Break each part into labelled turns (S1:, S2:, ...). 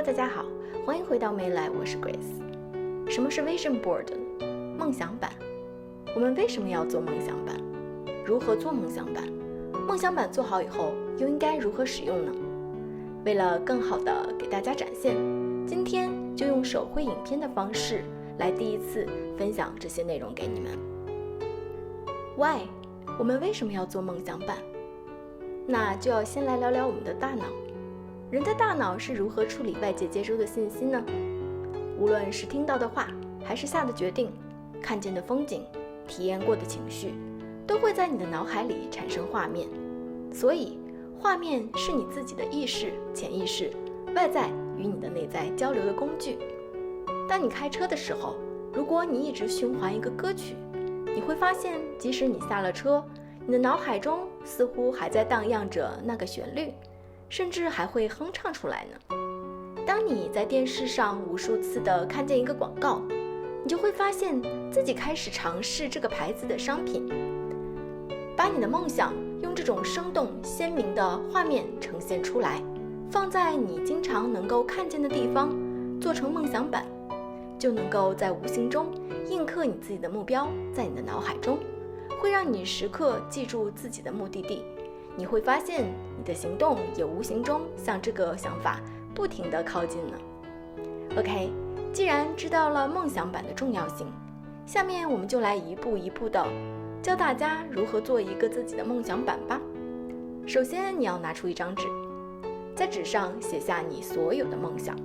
S1: 大家好，欢迎回到未来，我是 Grace。什么是 Vision Board 呢？梦想板。我们为什么要做梦想板？如何做梦想板？梦想板做好以后，又应该如何使用呢？为了更好的给大家展现，今天就用手绘影片的方式来第一次分享这些内容给你们。Why？ 我们为什么要做梦想板？那就要先来聊聊我们的大脑。人的大脑是如何处理外界接收的信息呢？无论是听到的话，还是下的决定，看见的风景，体验过的情绪，都会在你的脑海里产生画面。所以，画面是你自己的意识、潜意识、外在与你的内在交流的工具。当你开车的时候，如果你一直循环一个歌曲，你会发现，即使你下了车，你的脑海中似乎还在荡漾着那个旋律，甚至还会哼唱出来呢。当你在电视上无数次地看见一个广告，你就会发现自己开始尝试这个牌子的商品。把你的梦想用这种生动鲜明的画面呈现出来，放在你经常能够看见的地方，做成梦想板，就能够在无形中印刻你自己的目标在你的脑海中，会让你时刻记住自己的目的地。你会发现你的行动也无形中向这个想法不停地靠近呢。OK， 既然知道了梦想板的重要性，下面我们就来一步一步地教大家如何做一个自己的梦想板吧。首先你要拿出一张纸，在纸上写下你所有的梦想，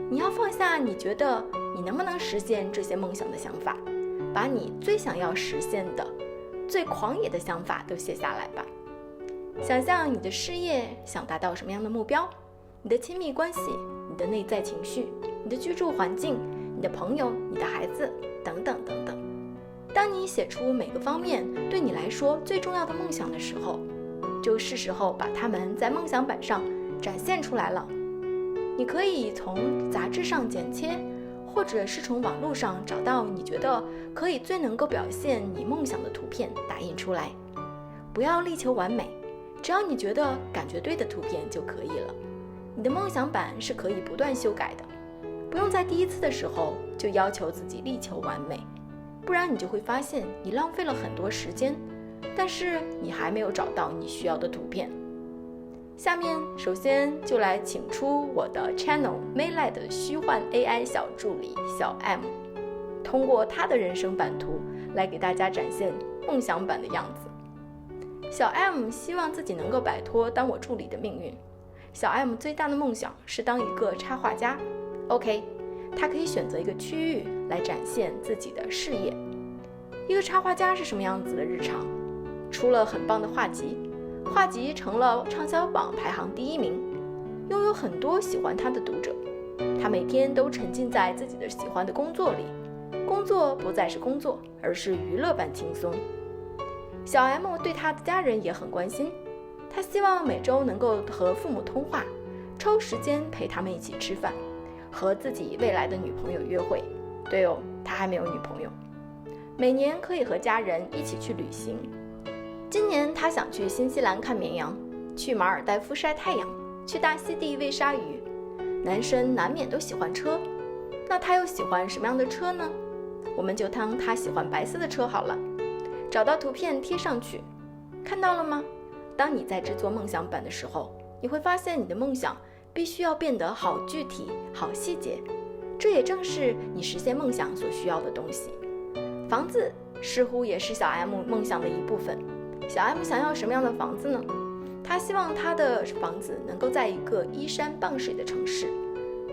S1: 你要放下你觉得你能不能实现这些梦想的想法，把你最想要实现的最狂野的想法都写下来吧。想象你的事业想达到什么样的目标，你的亲密关系，你的内在情绪，你的居住环境，你的朋友，你的孩子，等等等等。当你写出每个方面对你来说最重要的梦想的时候，就是时候把它们在梦想板上展现出来了。你可以从杂志上剪切，或者是从网络上找到你觉得可以最能够表现你梦想的图片打印出来。不要力求完美，只要你觉得感觉对的图片就可以了。你的梦想板是可以不断修改的，不用在第一次的时候就要求自己力求完美，不然你就会发现你浪费了很多时间，但是你还没有找到你需要的图片。下面首先就来请出我的 channel 未来的虚幻 AI 小助理小 M， 通过他的人生版图来给大家展现梦想版的样子。小 M 希望自己能够摆脱当我助理的命运。小 M 最大的梦想是当一个插画家。OK， 他可以选择一个区域来展现自己的事业。一个插画家是什么样子的日常？出了很棒的画集，画集成了畅销榜排行第1名，拥有很多喜欢他的读者。他每天都沉浸在自己的喜欢的工作里，工作不再是工作，而是娱乐般轻松。小 M 对他的家人也很关心，他希望每周能够和父母通话，抽时间陪他们一起吃饭，和自己未来的女朋友约会。对哦，他还没有女朋友。每年可以和家人一起去旅行。今年他想去新西兰看绵羊，去马尔代夫晒太阳，去大溪地喂鲨鱼。男生难免都喜欢车，那他又喜欢什么样的车呢？我们就当他喜欢白色的车好了。找到图片贴上去，看到了吗？当你在制作梦想板的时候，你会发现你的梦想必须要变得好具体、好细节，这也正是你实现梦想所需要的东西。房子似乎也是小 M 梦想的一部分。小 M 想要什么样的房子呢？他希望他的房子能够在一个依山傍水的城市，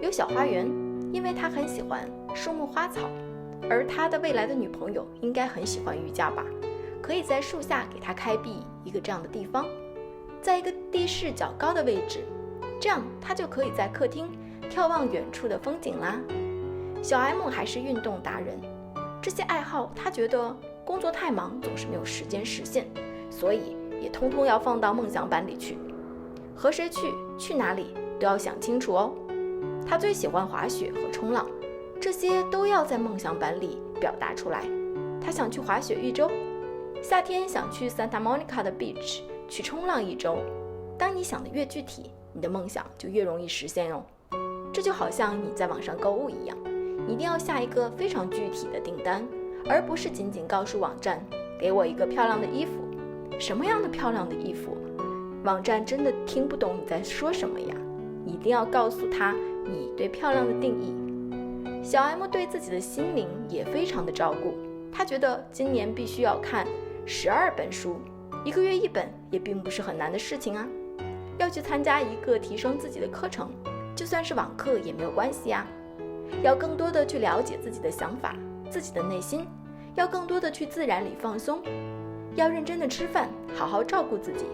S1: 有小花园，因为他很喜欢树木花草。而他的未来的女朋友应该很喜欢瑜伽吧，可以在树下给他开辟一个这样的地方，在一个地势较高的位置，这样他就可以在客厅眺望远处的风景啦。小 M 还是运动达人，这些爱好他觉得工作太忙，总是没有时间实现，所以也通通要放到梦想板里去。和谁去，去哪里都要想清楚哦。他最喜欢滑雪和冲浪，这些都要在梦想板里表达出来。他想去滑雪1周，夏天想去 Santa Monica 的 beach 去冲浪1周。当你想的越具体，你的梦想就越容易实现哦。这就好像你在网上购物一样，你一定要下一个非常具体的订单，而不是仅仅告诉网站给我一个漂亮的衣服。什么样的漂亮的衣服？网站真的听不懂你在说什么呀？你一定要告诉他你对漂亮的定义。小 M 对自己的心灵也非常的照顾，他觉得今年必须要看12本书，1个月1本也并不是很难的事情啊。要去参加一个提升自己的课程，就算是网课也没有关系啊。要更多的去了解自己的想法，自己的内心，要更多的去自然里放松，要认真的吃饭，好好照顾自己。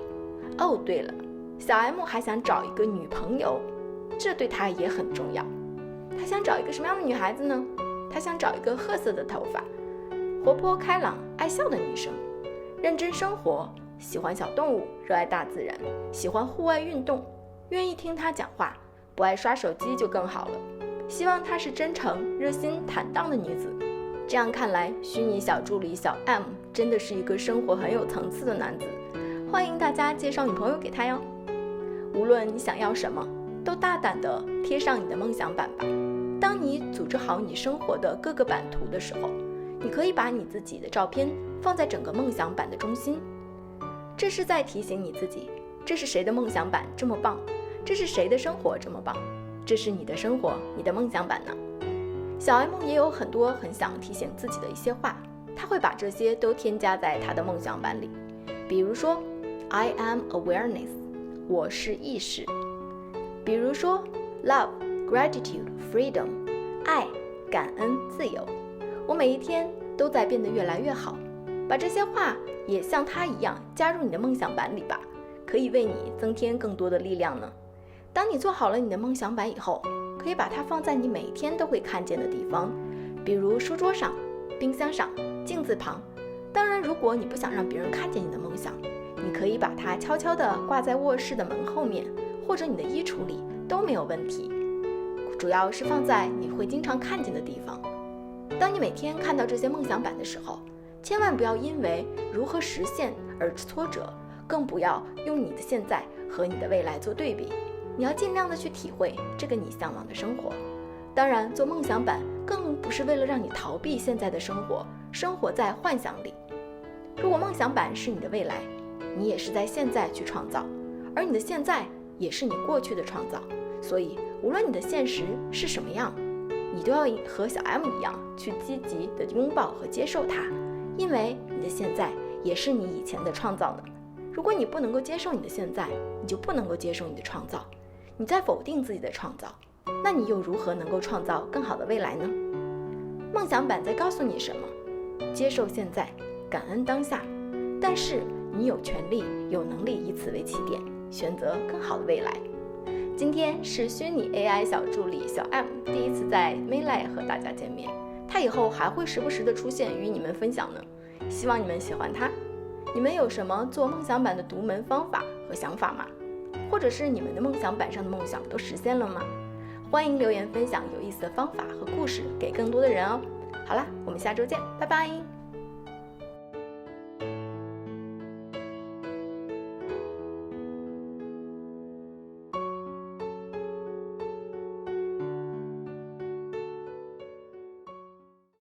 S1: 哦，对了，小 M 还想找一个女朋友，这对她也很重要。她想找一个什么样的女孩子呢？她想找一个褐色的头发，活泼开朗爱笑的女生，认真生活，喜欢小动物，热爱大自然，喜欢户外运动，愿意听她讲话，不爱刷手机就更好了。希望她是真诚、热心、坦荡的女子。这样看来，虚拟小助理小 M 真的是一个生活很有层次的男子，欢迎大家介绍女朋友给他哟。无论你想要什么，都大胆地贴上你的梦想版吧。当你组织好你生活的各个版图的时候，你可以把你自己的照片放在整个梦想版的中心。这是在提醒你自己，这是谁的梦想版这么棒，这是谁的生活这么棒，这是你的生活，你的梦想版呢。小 M 也有很多很想提醒自己的一些话，他会把这些都添加在他的梦想版里。比如说 I am awareness， 我是意识。比如说 love gratitude freedom， 爱感恩自由。我每一天都在变得越来越好，把这些话也像他一样加入你的梦想版里吧，可以为你增添更多的力量呢。当你做好了你的梦想版以后，可以把它放在你每天都会看见的地方，比如书桌上、冰箱上、镜子旁。当然，如果你不想让别人看见你的梦想，你可以把它悄悄地挂在卧室的门后面，或者你的衣橱里都没有问题。主要是放在你会经常看见的地方。当你每天看到这些梦想版的时候，千万不要因为如何实现而挫折，更不要用你的现在和你的未来做对比。你要尽量的去体会这个你向往的生活。当然，做梦想版更不是为了让你逃避现在的生活，生活在幻想里。如果梦想版是你的未来，你也是在现在去创造，而你的现在也是你过去的创造。所以无论你的现实是什么样，你都要和小 M 一样去积极的拥抱和接受它，因为你的现在也是你以前的创造呢。如果你不能够接受你的现在，你就不能够接受你的创造。你在否定自己的创造，那你又如何能够创造更好的未来呢？梦想版在告诉你什么？接受现在，感恩当下，但是你有权利、有能力以此为起点，选择更好的未来。今天是虚拟 AI 小助理小 M 第一次在 Maylai 和大家见面，他以后还会时不时的出现与你们分享呢，希望你们喜欢他。你们有什么做梦想版的独门方法和想法吗？或者是你们的梦想版上的梦想都实现了吗？欢迎留言分享有意思的方法和故事给更多的人哦。好啦，我们下周见，拜拜。